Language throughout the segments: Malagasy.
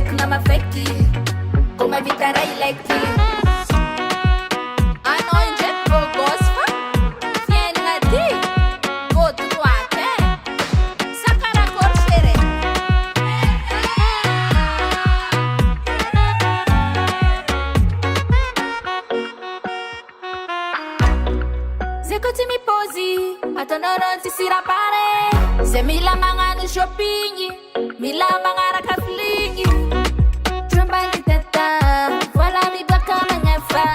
Sicerco na mafeki, come eviterei i letti. A noi in getto gosfa, vieni a te, voto a te, saccara corcere. Se così mi posi, a te non si rapare. Se mi la mangano shopping, mi la mangara kaflingi. Trembali teta, voilà mi baka manyafa.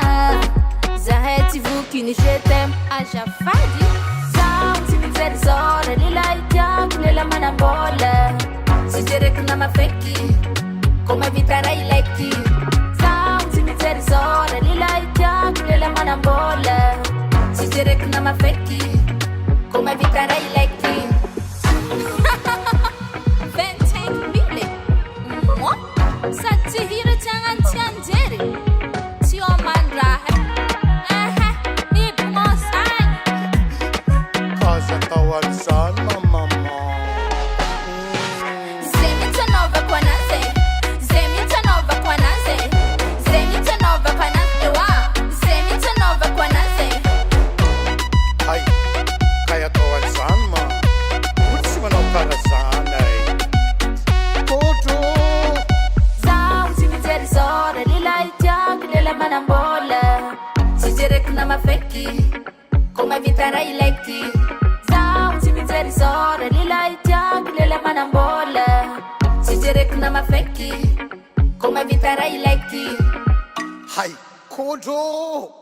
Zaheti vukini jetem, aja fadi. Sound si mi zeri zora, lila itia, kulela manambola. Si jerek na mafeki, come evitare i letti. Sound si mi zeri zora, lila itia, kulela manambola. Si jerek na mafeki, come evitare i letti. Sati hira jangan tianjeri, tio mandra, ni bumosai. Cosa tawansan mama. Zemi tanova kwa naze, zemi tanova kwa naze, zemi tanova kwa naze wa, zemi tanova kwa naze. Ay, kaya tawansan ma. What's man o karasan ay? Koto. Zora lila itia, kulela manambola. Si jerek na mafeki, come evitare i letti. Sound si mi zeri zora lila itia, kulela manambola. Si jerek na mafeki, come evitare i letti. Hay, koto.